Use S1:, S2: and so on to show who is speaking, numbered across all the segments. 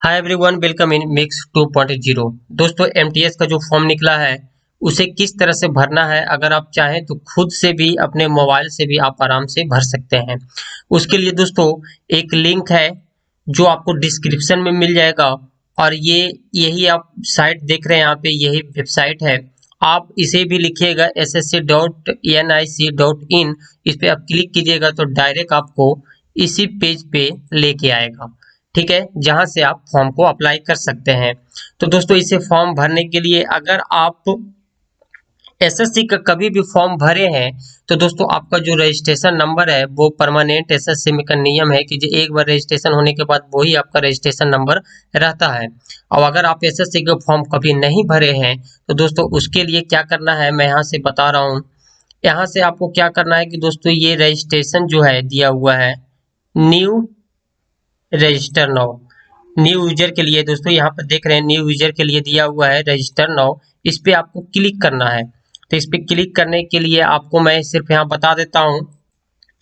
S1: Hi everyone, welcome in mix 2.0। दोस्तों, MTS का जो फॉर्म निकला है उसे किस तरह से भरना है, अगर आप चाहें तो खुद से भी अपने मोबाइल से भी आप आराम से भर सकते हैं। उसके लिए दोस्तों एक लिंक है जो आपको डिस्क्रिप्शन में मिल जाएगा। और ये यही आप साइट देख रहे हैं, यहाँ पे यही वेबसाइट है। आप इसे भी लिखिएगा ssc.nic.in। इस पे आप क्लिक कीजिएगा तो डायरेक्ट आपको इसी पेज पे लेके आएगा। ठीक है, जहां से आप फॉर्म को अप्लाई कर सकते हैं। तो दोस्तों, इसे फॉर्म भरने के लिए अगर आप एसएससी का कभी भी फॉर्म भरे हैं तो दोस्तों आपका जो रजिस्ट्रेशन नंबर है वो परमानेंट एसएससी में का नियम है कि जो एक बार रजिस्ट्रेशन होने के बाद वही आपका रजिस्ट्रेशन नंबर रहता है। और अगर आप एसएससी का फॉर्म कभी नहीं भरे हैं तो दोस्तों उसके लिए क्या करना है मैं यहाँ से बता रहा हूँ। यहाँ से आपको क्या करना है कि दोस्तों ये रजिस्ट्रेशन जो है दिया हुआ है new register now, new user के लिए। दोस्तों यहाँ पर देख रहे हैं न्यू यूजर के लिए दिया हुआ है रजिस्टर नाउ। इस पे आपको क्लिक करना है। तो इस पे क्लिक करने के लिए आपको मैं सिर्फ यहाँ बता देता हूँ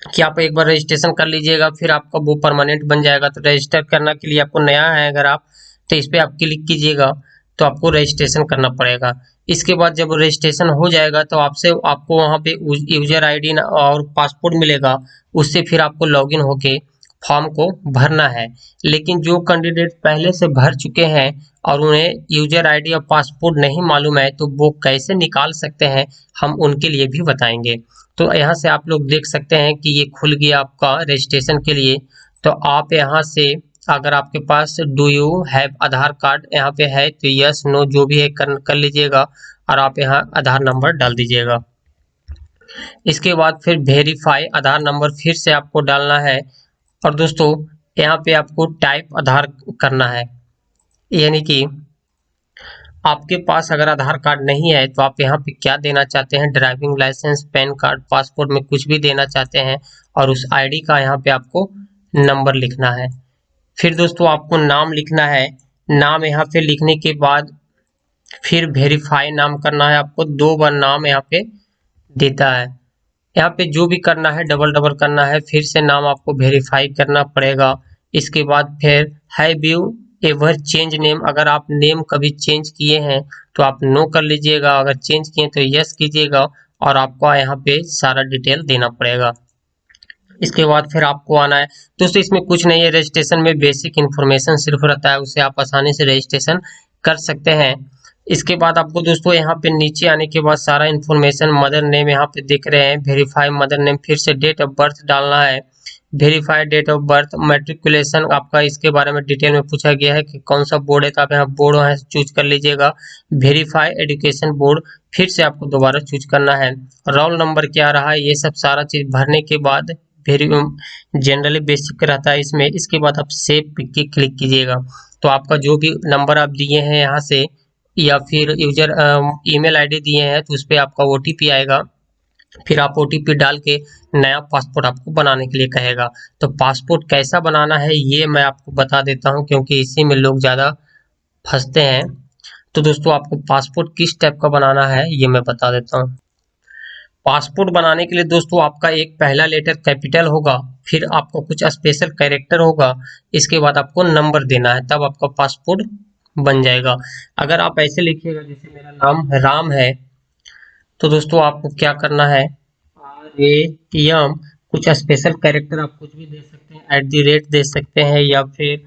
S1: कि आप एक बार रजिस्ट्रेशन कर लीजिएगा, फिर आपका वो परमानेंट बन जाएगा। तो रजिस्टर करने के लिए आपको नया है अगर आप, तो इस पे आप क्लिक कीजिएगा तो आपको रजिस्ट्रेशन करना पड़ेगा। इसके बाद जब रजिस्ट्रेशन हो जाएगा तो आपसे आपको वहाँ पे यूजर आईडी और पासपोर्ट मिलेगा। उससे फिर आपको लॉगिन होके फॉर्म को भरना है। लेकिन जो कैंडिडेट पहले से भर चुके हैं और उन्हें यूजर आईडी और पासपोर्ट नहीं मालूम है तो वो कैसे निकाल सकते हैं, हम उनके लिए भी बताएंगे। तो यहाँ से आप लोग देख सकते हैं कि ये खुल गया आपका रजिस्ट्रेशन के लिए। तो आप यहाँ से अगर आपके पास do you have Aadhaar card यहाँ पे है तो यस नो जो भी है कर लीजिएगा और आप यहाँ आधार नंबर डाल दीजिएगा। इसके बाद फिर वेरीफाई आधार नंबर फिर से आपको डालना है। और दोस्तों यहाँ पे आपको टाइप आधार करना है, यानी कि आपके पास अगर आधार कार्ड नहीं है तो आप यहाँ पे क्या देना चाहते हैं, driving licence, PAN card, passport में कुछ भी देना चाहते हैं और उस आईडी का यहाँ पे आपको नंबर लिखना है। फिर दोस्तों आपको नाम लिखना है। नाम यहाँ पे लिखने के बाद फिर वेरीफाई नाम करना है। आपको 2 बार नाम यहाँ पे देता है। यहाँ पे जो भी करना है डबल डबल करना है, फिर से नाम आपको वेरीफाई करना पड़ेगा। इसके बाद फिर have you ever change name, अगर आप नेम कभी चेंज किए हैं तो आप नो कर लीजिएगा, अगर चेंज किए तो यस कीजिएगा और आपको यहाँ पे सारा डिटेल देना पड़ेगा। इसके बाद फिर आपको आना है। दोस्तों इसमें कुछ नहीं है, रजिस्ट्रेशन में बेसिक इन्फॉर्मेशन सिर्फ रहता है, उसे आप आसानी से रजिस्ट्रेशन कर सकते हैं। इसके बाद आपको दोस्तों यहाँ पे नीचे आने के बाद सारा इन्फॉर्मेशन, मदर नेम यहाँ पे देख रहे हैं, वेरीफाई मदर नेम, फिर से डेट ऑफ बर्थ डालना है, verify date of birth, matriculation आपका इसके बारे में डिटेल में पूछा गया है कि कौन सा बोर्ड है तो आप यहाँ बोर्ड है चूज कर लीजिएगा। वेरीफाई एजुकेशन बोर्ड फिर से आपको दोबारा चूज करना है। रोल नंबर क्या रहा है, ये सब सारा चीज भरने के बाद वेरी जनरली बेसिक रहता है इसमें। इसके बाद आप सेव पे क्लिक कीजिएगा तो आपका जो भी नंबर आप दिए हैं यहाँ से या फिर यूजर ईमेल आईडी दिए हैं तो उस पर आपका ओटीपी आएगा। फिर आप ओटीपी डाल के नया पासपोर्ट आपको बनाने के लिए कहेगा। तो पासपोर्ट कैसा बनाना है ये मैं आपको बता देता हूँ क्योंकि इसी में लोग ज़्यादा फंसते हैं। तो दोस्तों आपको पासपोर्ट किस टाइप का बनाना है ये मैं बता देता हूँ। पासपोर्ट बनाने के लिए दोस्तों आपका एक पहला लेटर कैपिटल होगा, फिर आपको कुछ स्पेशल कैरेक्टर होगा, इसके बाद आपको नंबर देना है, तब आपका पासपोर्ट बन जाएगा। अगर आप ऐसे लिखिएगा जैसे मेरा नाम राम है तो दोस्तों आपको क्या करना है, RAM, कुछ स्पेशल कैरेक्टर आप कुछ भी दे सकते हैं, @ दे सकते हैं या फिर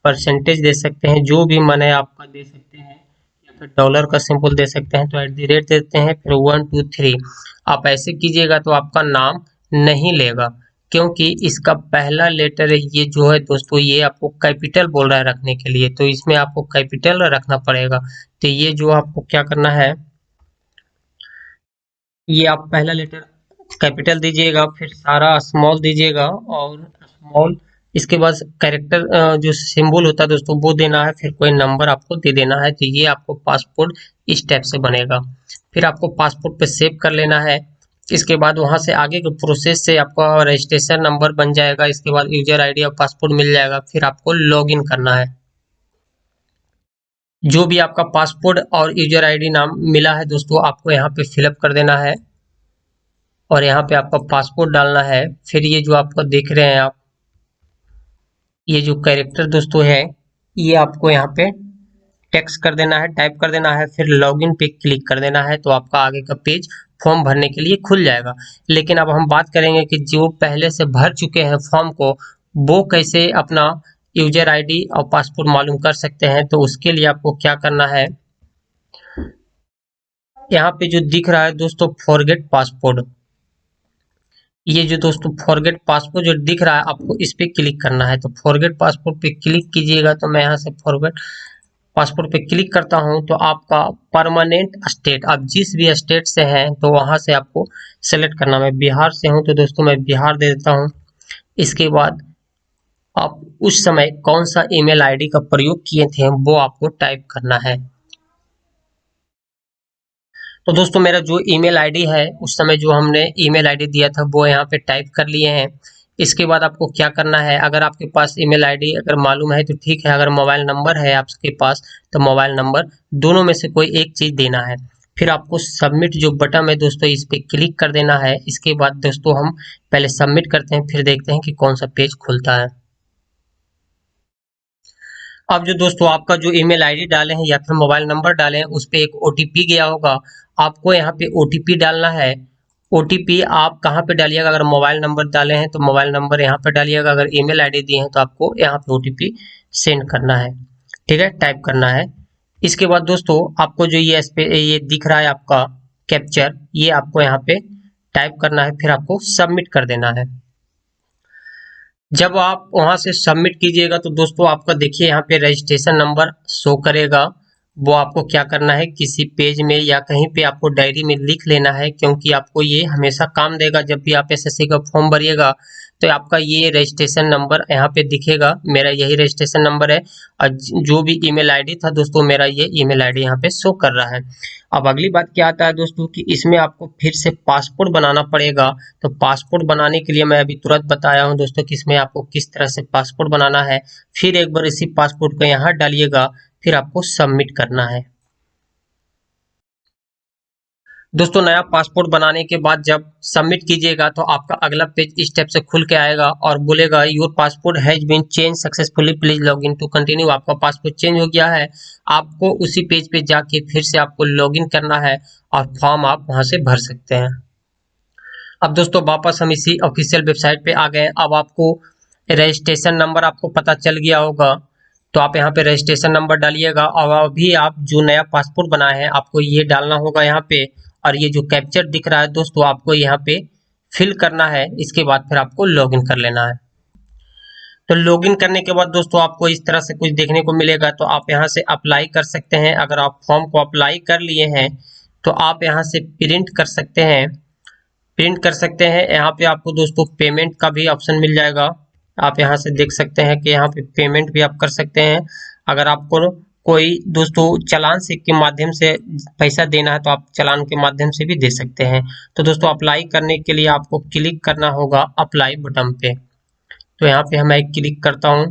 S1: परसेंटेज दे सकते हैं, जो भी मन है आपका दे सकते हैं, या फिर डॉलर का सिंबल दे सकते हैं। तो @ देते हैं, फिर 1 2 3 आप ऐसे कीजिएगा तो आपका नाम नहीं लेगा क्योंकि इसका पहला लेटर है ये जो है दोस्तों, ये आपको कैपिटल बोल रहा है रखने के लिए, तो इसमें आपको कैपिटल रखना पड़ेगा। तो ये जो आपको क्या करना है, ये आप पहला लेटर कैपिटल दीजिएगा, फिर सारा स्मॉल दीजिएगा और स्मॉल, इसके बाद कैरेक्टर जो सिंबल होता है दोस्तों वो देना है, फिर कोई नंबर आपको दे देना है। तो ये आपको पासपोर्ट इस टाइप से बनेगा। फिर आपको पासपोर्ट पे सेव कर लेना है। इसके बाद वहां से आगे के प्रोसेस से आपका रजिस्ट्रेशन नंबर बन जाएगा। इसके बाद यूजर आईडी और पासपोर्ट मिल जाएगा, फिर आपको लॉग इन करना है। जो भी आपका पासपोर्ट और यूजर आईडी नाम मिला है दोस्तों आपको यहाँ पे फिलअप कर देना है और यहाँ पे आपका पासपोर्ट डालना है। फिर ये जो आपको देख रहे हैं आप, ये जो कैरेक्टर दोस्तों है ये आपको यहाँ पे टेक्स्ट कर देना है, टाइप कर देना है, फिर लॉगिन पे क्लिक कर देना है, तो आपका आगे का पेज फॉर्म भरने के लिए खुल जाएगा। लेकिन अब हम बात करेंगे कि जो पहले से भर चुके हैं फॉर्म को, वो कैसे अपना यूजर आईडी और पासपोर्ट मालूम कर सकते हैं। तो उसके लिए आपको क्या करना है, यहाँ पे जो दिख रहा है दोस्तों फॉरगेट पासपोर्ट, ये जो दोस्तों फॉरगेट पासपोर्ट जो दिख रहा है, आपको इस पे क्लिक करना है। तो फॉरगेट पासपोर्ट पे क्लिक कीजिएगा, तो मैं यहाँ से फॉरगेट पासपोर्ट पे क्लिक करता हूं, तो आपका परमानेंट स्टेट, आप जिस भी स्टेट से हैं तो वहां से आपको सेलेक्ट करना। मैं बिहार से हूं तो दोस्तों मैं बिहार दे देता हूं। इसके बाद आप उस समय कौन सा ईमेल आईडी का प्रयोग किए थे वो आपको टाइप करना है। तो दोस्तों मेरा जो ईमेल आईडी है, उस समय जो हमने ईमेल आईडी दिया था वो यहाँ पे टाइप कर लिए हैं। इसके बाद आपको क्या करना है, अगर आपके पास ईमेल आईडी अगर मालूम है तो ठीक है, अगर मोबाइल नंबर है आपके पास तो मोबाइल नंबर, दोनों में से कोई एक चीज़ देना है। फिर आपको सबमिट जो बटन है दोस्तों, इस पे क्लिक कर देना है। इसके बाद दोस्तों हम पहले सबमिट करते हैं, फिर देखते हैं कि कौन सा पेज खुलता है। अब जो दोस्तों आपका जो ईमेल आईडी डाले हैं या फिर मोबाइल नंबर डाले हैं, उस पे एक ओटीपी गया होगा, आपको यहाँ पे ओटीपी डालना है। ओटीपी आप कहाँ पे डालिएगा, अगर मोबाइल नंबर डाले हैं तो मोबाइल नंबर यहाँ पे डालिएगा, अगर ईमेल आईडी दिए हैं तो आपको यहाँ पे ओटीपी सेंड करना है, ठीक है, टाइप करना है। इसके बाद दोस्तों आपको जो ये दिख रहा है आपका कैप्चर, ये आपको यहाँ पे टाइप करना है, फिर आपको सबमिट कर देना है। जब आप वहां से सबमिट कीजिएगा तो दोस्तों आपका देखिए यहाँ पे रजिस्ट्रेशन नंबर शो करेगा। वो आपको क्या करना है, किसी पेज में या कहीं पे आपको डायरी में लिख लेना है, क्योंकि आपको ये हमेशा काम देगा। जब भी आप एसएससी का फॉर्म भरिएगा तो आपका ये रजिस्ट्रेशन नंबर यहाँ पे दिखेगा, मेरा यही रजिस्ट्रेशन नंबर है। और जो भी ईमेल आईडी था दोस्तों, मेरा ये ईमेल आईडी यहाँ पे शो कर रहा है। अब अगली बात क्या आता है दोस्तों कि इसमें आपको फिर से पासपोर्ट बनाना पड़ेगा। तो पासपोर्ट बनाने के लिए मैं अभी तुरंत बताया हूँ दोस्तों कि इसमें आपको किस तरह से पासपोर्ट बनाना है। फिर एक बार इसी पासपोर्ट को यहाँ डालिएगा, फिर आपको सबमिट करना है। दोस्तों नया पासपोर्ट बनाने के बाद जब सबमिट कीजिएगा तो आपका अगला पेज इस टाइप से खुल के आएगा और बोलेगा your passport has been change successfully, please log in to continue. आपका पासपोर्ट चेंज हो गया है। आपको उसी पेज पे जाके फिर से आपको लॉग इन करना है और फॉर्म आप वहां से भर सकते हैं। अब दोस्तों वापस हम इसी ऑफिशियल वेबसाइट पे आ गए। अब आपको रजिस्ट्रेशन नंबर आपको पता चल गया होगा, तो आप यहाँ पे रजिस्ट्रेशन नंबर डालिएगा। और अभी आप जो नया पासपोर्ट बनाए हैं आपको ये डालना होगा यहाँ पे, और ये जो कैप्चर दिख रहा है दोस्तों आपको यहाँ पे फिल करना है। इसके बाद फिर आपको लॉगिन कर लेना है। तो लॉगिन करने के बाद दोस्तों आपको इस तरह से कुछ देखने को मिलेगा। तो आप यहाँ से अप्लाई कर सकते हैं। अगर आप फॉर्म को अप्लाई कर लिए हैं तो आप यहाँ से प्रिंट कर सकते हैं, यहाँ पे आपको दोस्तों पेमेंट का भी ऑप्शन मिल जाएगा। आप यहाँ से देख सकते हैं कि यहाँ पे पेमेंट भी आप कर सकते हैं। अगर आपको कोई दोस्तों चालान से के माध्यम से पैसा देना है तो आप चालान के माध्यम से भी दे सकते हैं। तो दोस्तों अप्लाई करने के लिए आपको क्लिक करना होगा अप्लाई बटन पे। तो यहाँ पे मैं क्लिक करता हूँ।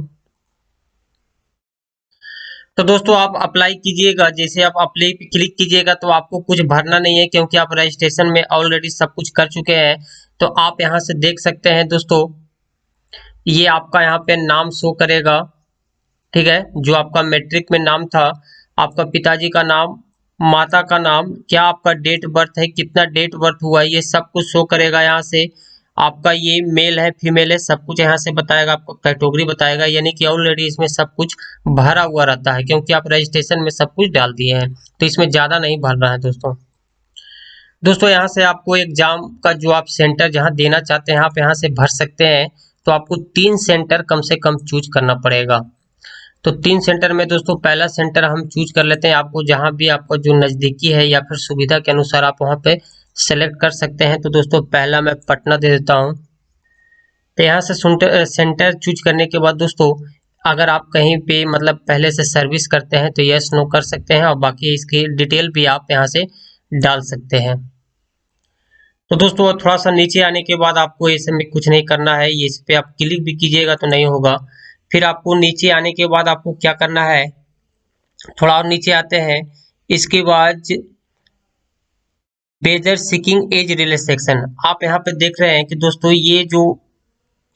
S1: तो दोस्तों आप अप्लाई कीजिएगा। जैसे आप अप्लाई पे क्लिक कीजिएगा तो आपको कुछ भरना नहीं है, क्योंकि आप रजिस्ट्रेशन में ऑलरेडी सब कुछ कर चुके हैं। तो आप यहाँ से देख सकते हैं दोस्तों, ये आपका यहाँ पे नाम शो करेगा, ठीक है, जो आपका मैट्रिक में नाम था, आपका पिताजी का नाम, माता का नाम, क्या आपका डेट बर्थ है, कितना डेट बर्थ हुआ है, ये सब कुछ शो करेगा। यहाँ से आपका ये मेल है फीमेल है सब कुछ यहाँ से बताएगा, आपको कैटेगरी बताएगा। यानी कि ऑलरेडी इसमें सब कुछ भरा हुआ रहता है, क्योंकि आप रजिस्ट्रेशन में सब कुछ डाल दिए हैं, तो इसमें ज़्यादा नहीं भरना है दोस्तों। यहाँ से आपको एग्जाम का जो आप सेंटर जहाँ देना चाहते हैं आप यहाँ से भर सकते हैं। तो आपको 3 सेंटर कम से कम चूज करना पड़ेगा। तो 3 सेंटर में दोस्तों पहला सेंटर हम चूज कर लेते हैं। आपको जहाँ भी आपको जो नज़दीकी है या फिर सुविधा के अनुसार आप वहाँ पे सेलेक्ट कर सकते हैं। तो दोस्तों पहला मैं पटना दे देता हूँ। तो यहाँ से सेंटर चूज करने के बाद दोस्तों अगर आप कहीं पे मतलब पहले से सर्विस करते हैं तो यस नो कर सकते हैं, और बाकी इसकी डिटेल भी आप यहाँ से डाल सकते हैं। तो दोस्तों थोड़ा सा नीचे आने के बाद आपको इसमें कुछ नहीं करना है, ये इस पे आप क्लिक भी कीजिएगा तो नहीं होगा। फिर आपको नीचे आने के बाद आपको क्या करना है, थोड़ा और नीचे आते हैं। इसके बाद बेजर सीकिंग एज रिलैक्सेशन, आप यहाँ पे देख रहे हैं कि दोस्तों ये जो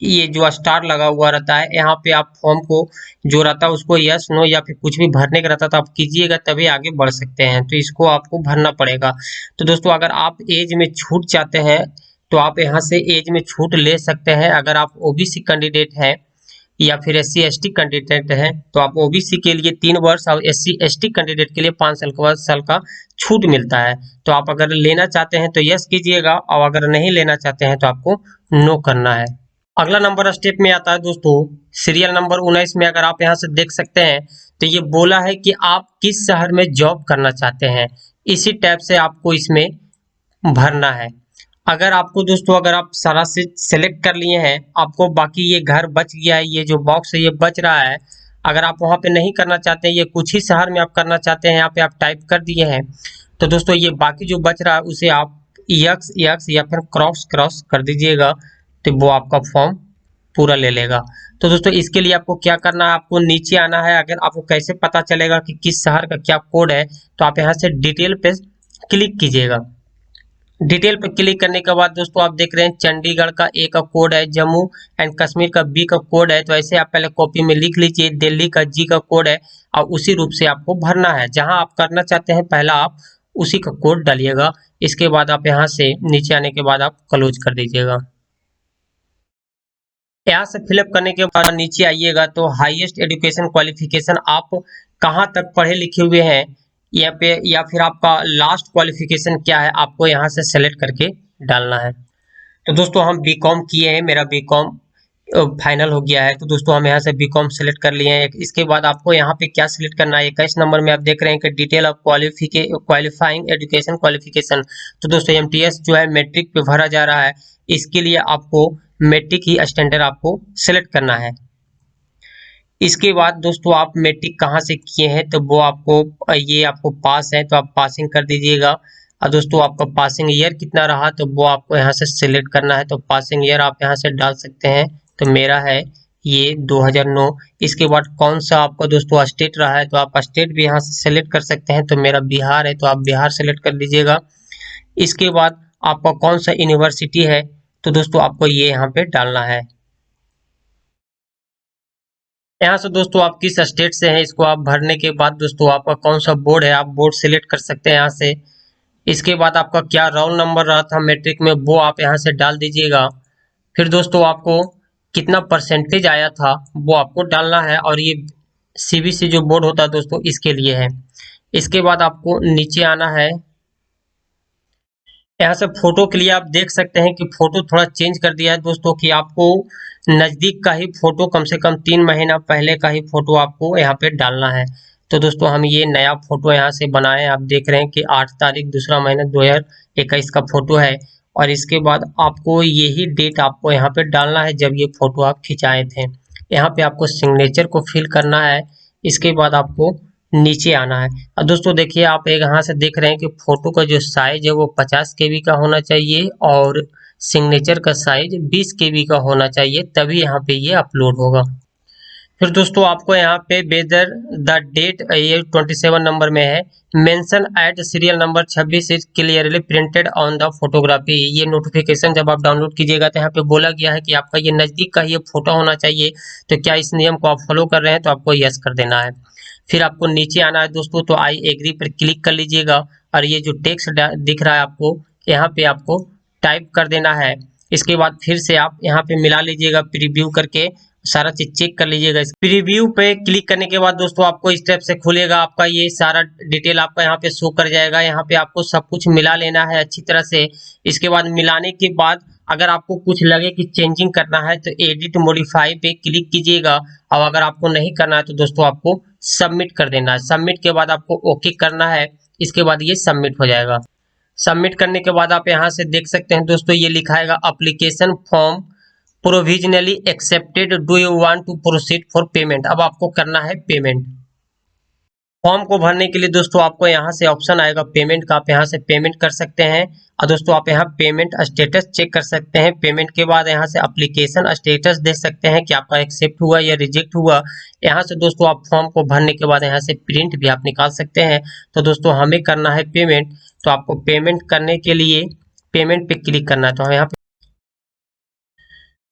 S1: ये जो स्टार लगा हुआ रहता है, यहाँ पे आप फॉर्म को जो रहता है उसको यस नो या फिर कुछ भी भरने का रहता है तो आप कीजिएगा, तभी आगे बढ़ सकते हैं। तो इसको आपको भरना पड़ेगा। तो दोस्तों अगर आप एज में छूट चाहते हैं तो आप यहाँ से एज में छूट ले सकते हैं। अगर आप ओबीसी कैंडिडेट हैं या फिर एससी एसटी कैंडिडेट है तो आप ओबीसी के लिए 3 वर्ष और एससी एसटी कैंडिडेट के लिए 5 साल का छूट मिलता है। तो आप अगर लेना चाहते हैं तो यस कीजिएगा, और अगर नहीं लेना चाहते हैं तो आपको नो करना है। अगला नंबर स्टेप में आता है दोस्तों सीरियल नंबर 19 में। अगर आप यहाँ से देख सकते हैं तो ये बोला है कि आप किस शहर में जॉब करना चाहते हैं, इसी टाइप से आपको इसमें भरना है। अगर आपको दोस्तों अगर आप सारा से सेलेक्ट कर लिए हैं, आपको बाकी ये घर बच गया है, ये जो बॉक्स है ये बच रहा है। अगर आप वहाँ पे नहीं करना चाहते हैं, ये कुछ ही शहर में आप करना चाहते हैं, यहाँ पे आप टाइप कर दिए हैं, तो दोस्तों ये बाकी जो बच रहा है उसे आप यक्स यक्स या फिर क्रॉस क्रॉस कर दीजिएगा, तो वो आपका फॉर्म पूरा ले लेगा। तो दोस्तों इसके लिए आपको क्या करना है, आपको नीचे आना है। अगर आपको कैसे पता चलेगा कि किस शहर का क्या कोड है, तो आप यहाँ से डिटेल पे क्लिक कीजिएगा। डिटेल पर क्लिक करने के बाद दोस्तों आप देख रहे हैं चंडीगढ़ का ए का कोड है, जम्मू एंड कश्मीर का बी का कोड है। तो ऐसे आप पहले कॉपी में लिख लीजिए, दिल्ली का जी का कोड है, और उसी रूप से आपको भरना है। जहां आप करना चाहते हैं पहला आप उसी का कोड डालिएगा। इसके बाद आप यहाँ से नीचे आने के बाद आप क्लोज कर दीजिएगा। यहाँ से फिलअप करने के बाद नीचे आइएगा तो हाईएस्ट एजुकेशन क्वालिफिकेशन आप कहाँ तक पढ़े लिखे हुए हैं यहाँ पे, या फिर आपका लास्ट क्वालिफिकेशन क्या है, आपको यहाँ से सेलेक्ट करके डालना है। तो दोस्तों हम बीकॉम किए हैं, मेरा बीकॉम फाइनल हो गया है। तो दोस्तों हम यहाँ से बीकॉम सेलेक्ट कर लिए हैं। इसके बाद आपको यहाँ पे क्या सिलेक्ट करना है, 21 नंबर में आप देख रहे हैं कि detail of qualifying education qualification. तो दोस्तों एमटीएस जो है मैट्रिक पे भरा जा रहा है, इसके लिए आपको मैट्रिक ही स्टैंडर्ड आपको सेलेक्ट करना है। इसके बाद दोस्तों आप मैट्रिक कहाँ से किए हैं, तो वो आपको ये आपको पास है तो आप पासिंग कर दीजिएगा। और दोस्तों आपका पासिंग ईयर कितना रहा, तो वो आपको यहाँ से सिलेक्ट करना है। तो पासिंग ईयर आप यहाँ से डाल सकते हैं, तो मेरा है ये 2009। इसके बाद कौन सा आपका दोस्तों स्टेट रहा है, तो आप स्टेट भी यहाँ से सेलेक्ट कर सकते हैं। तो मेरा बिहार है तो आप बिहार सेलेक्ट कर दीजिएगा। इसके बाद आपका कौन सा यूनिवर्सिटी है, तो दोस्तों आपको ये यहाँ पे डालना है। यहाँ से दोस्तों आप किस स्टेट से हैं, इसको आप भरने के बाद दोस्तों आपका कौन सा बोर्ड है, आप बोर्ड सिलेक्ट कर सकते हैं यहाँ से। इसके बाद आपका क्या रोल नंबर रहा था मैट्रिक में, वो आप यहाँ से डाल दीजिएगा। फिर दोस्तों आपको कितना परसेंटेज आया था वो आपको डालना है, और ये सीबीएसई जो बोर्ड होता है दोस्तों इसके लिए है। इसके बाद आपको नीचे आना है। यहाँ से फोटो के लिए आप देख सकते हैं कि फोटो थोड़ा चेंज कर दिया है दोस्तों, कि आपको नज़दीक का ही फोटो, कम से कम 3 महीना पहले का ही फोटो आपको यहाँ पे डालना है। तो दोस्तों हम ये नया फोटो यहाँ से बनाए, आप देख रहे हैं कि 8 तारीख दूसरा महीना 2021 का फोटो है। और इसके बाद आपको यही डेट आपको यहाँ पे डालना है जब ये फोटो आप खिंचाए थे। यहाँ पे आपको सिग्नेचर को फिल करना है। इसके बाद आपको नीचे आना है। और दोस्तों देखिए आप एक यहाँ से देख रहे हैं कि फोटो का जो साइज है वो 50 केबी का होना चाहिए, और सिग्नेचर का साइज 20 केबी का होना चाहिए, तभी यहाँ पे ये अपलोड होगा। फिर दोस्तों आपको यहाँ पे वेदर द डेट, ये 27 नंबर में है, mention at serial number 26 is clearly printed on the photography. ये नोटिफिकेशन जब आप डाउनलोड कीजिएगा तो यहाँ पे बोला गया है कि आपका ये नज़दीक का ये फोटो होना चाहिए। तो क्या इस नियम को आप फॉलो कर रहे हैं, तो आपको यस कर देना है। फिर आपको नीचे आना है दोस्तों, तो आई एग्री पर क्लिक कर लीजिएगा, और ये जो टेक्स्ट दिख रहा है आपको यहाँ पे आपको टाइप कर देना है। इसके बाद फिर से आप यहाँ पे मिला लीजिएगा, प्रीव्यू करके सारा चीज चेक कर लीजिएगा। प्रीव्यू पे क्लिक करने के बाद दोस्तों आपको इस टाइप से खुलेगा, आपका ये सारा डिटेल आपका यहाँ पे शो कर जाएगा। यहाँ पे आपको सब कुछ मिला लेना है अच्छी तरह से। इसके बाद मिलाने के बाद अगर आपको कुछ लगे कि चेंजिंग करना है तो एडिट मॉडिफाई पे क्लिक कीजिएगा, और अगर आपको नहीं करना है तो दोस्तों आपको सबमिट कर देना है। सबमिट के बाद आपको ओके करना है। इसके बाद ये सबमिट हो जाएगा। सबमिट करने के बाद आप यहाँ से देख सकते हैं दोस्तों ये लिखाएगा application form provisionally accepted, do you want to proceed for payment. अब आपको करना है पेमेंट। फॉर्म को भरने के लिए दोस्तों आपको यहाँ से ऑप्शन आएगा पेमेंट का, आप यहाँ से पेमेंट कर सकते हैं। और दोस्तों आप यहाँ पेमेंट स्टेटस चेक कर सकते हैं। पेमेंट के बाद यहाँ से एप्लीकेशन स्टेटस देख सकते हैं कि आपका एक्सेप्ट हुआ या रिजेक्ट हुआ। यहाँ से दोस्तों आप फॉर्म को भरने के बाद यहाँ से प्रिंट भी आप निकाल सकते हैं। तो दोस्तों हमें करना है पेमेंट, तो आपको पेमेंट करने के लिए पेमेंट पे क्लिक करना है। तो हम यहाँ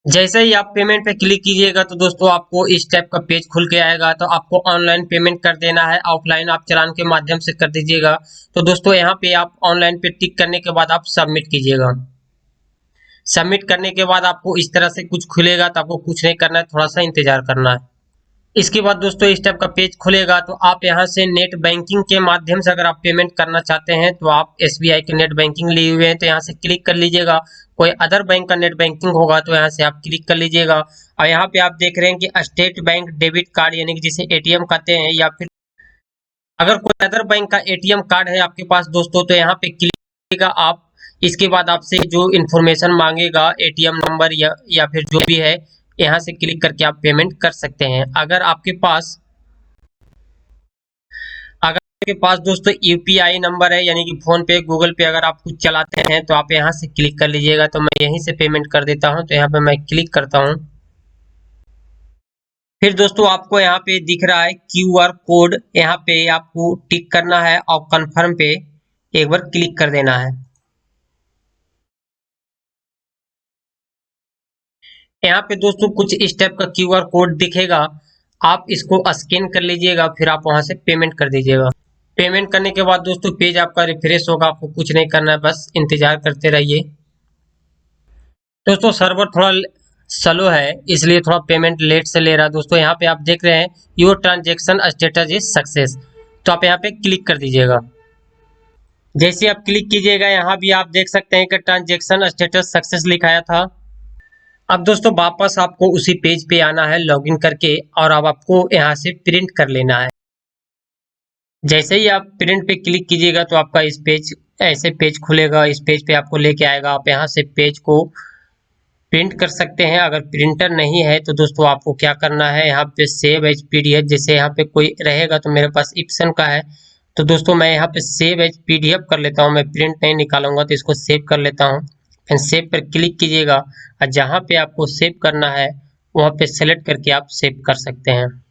S1: जैसे ही आप पेमेंट पे क्लिक कीजिएगा तो दोस्तों आपको इस टाइप का पेज खुल के आएगा। तो आपको ऑनलाइन पेमेंट कर देना है, ऑफलाइन आप चालान के माध्यम से कर दीजिएगा। तो दोस्तों यहाँ पे आप ऑनलाइन पे टिक करने के बाद आप सबमिट कीजिएगा। सबमिट करने के बाद आपको इस तरह से कुछ खुलेगा। तो आपको कुछ नहीं करना है, थोड़ा सा इंतजार करना है। इसके बाद दोस्तों इस टाइप का पेज खुलेगा। तो आप यहाँ से नेट बैंकिंग के माध्यम से अगर आप पेमेंट करना चाहते हैं तो आप एसबीआई के नेट बैंकिंग लिए हुए हैं तो यहाँ से क्लिक कर लीजिएगा। कोई अदर बैंक का नेट बैंकिंग होगा तो यहाँ से आप क्लिक कर लीजिएगा। और यहाँ पे आप देख रहे हैं कि स्टेट बैंक डेबिट कार्ड यानी कि जिसे एटीएम कहते हैं, या फिर अगर कोई अदर बैंक का एटीएम कार्ड है आपके पास दोस्तों तो यहाँ पे क्लिक कीजिएगा आप। इसके बाद आपसे जो इन्फॉर्मेशन मांगेगा एटीएम नंबर या फिर जो भी है, यहाँ से क्लिक करके आप पेमेंट कर सकते हैं। अगर आपके पास दोस्तों यूपीआई नंबर है यानी कि फोन पे गूगल पे अगर आप कुछ चलाते हैं तो आप यहाँ से क्लिक कर लीजिएगा। तो मैं यहीं से पेमेंट कर देता हूँ। तो यहाँ पे मैं क्लिक करता हूँ। फिर दोस्तों आपको यहाँ पे दिख रहा है क्यूआर कोड, यहाँ पे आपको टिक करना है और कंफर्म पे एक बार क्लिक कर देना है। यहाँ पे दोस्तों कुछ इस टाइप का क्यूआर कोड दिखेगा, आप इसको स्कैन कर लीजिएगा। फिर आप वहां से पेमेंट कर दीजिएगा। पेमेंट करने के बाद दोस्तों पेज आपका रिफ्रेश होगा। आपको कुछ नहीं करना है, बस इंतजार करते रहिए। दोस्तों सर्वर थोड़ा स्लो है इसलिए थोड़ा पेमेंट लेट से ले रहा है। दोस्तों यहाँ पे आप देख रहे हैं your transaction status is success, तो आप यहाँ पे क्लिक कर दीजिएगा। जैसे आप क्लिक कीजिएगा यहाँ भी आप देख सकते हैं कि ट्रांजेक्शन स्टेटस सक्सेस लिखाया था। अब दोस्तों वापस आपको उसी पेज पे आना है लॉगिन करके, और अब आपको यहाँ से प्रिंट कर लेना है। जैसे ही आप प्रिंट पे क्लिक कीजिएगा तो आपका इस पेज ऐसे पेज खुलेगा। इस पेज पे आपको लेके आएगा। आप यहाँ से पेज को प्रिंट कर सकते हैं। अगर प्रिंटर नहीं है तो दोस्तों आपको क्या करना है, यहाँ पे सेव एज पीडीएफ, जैसे यहाँ पे कोई रहेगा तो मेरे पास इप्सन का है तो दोस्तों मैं यहाँ पे सेव एज पीडीएफ कर लेता हूँ। मैं प्रिंट नहीं निकालूंगा तो इसको सेव कर लेता हूँ। फिर सेव पर क्लिक कीजिएगा और जहाँ पे आपको सेव करना है वहाँ पे सेलेक्ट करके आप सेव कर सकते हैं।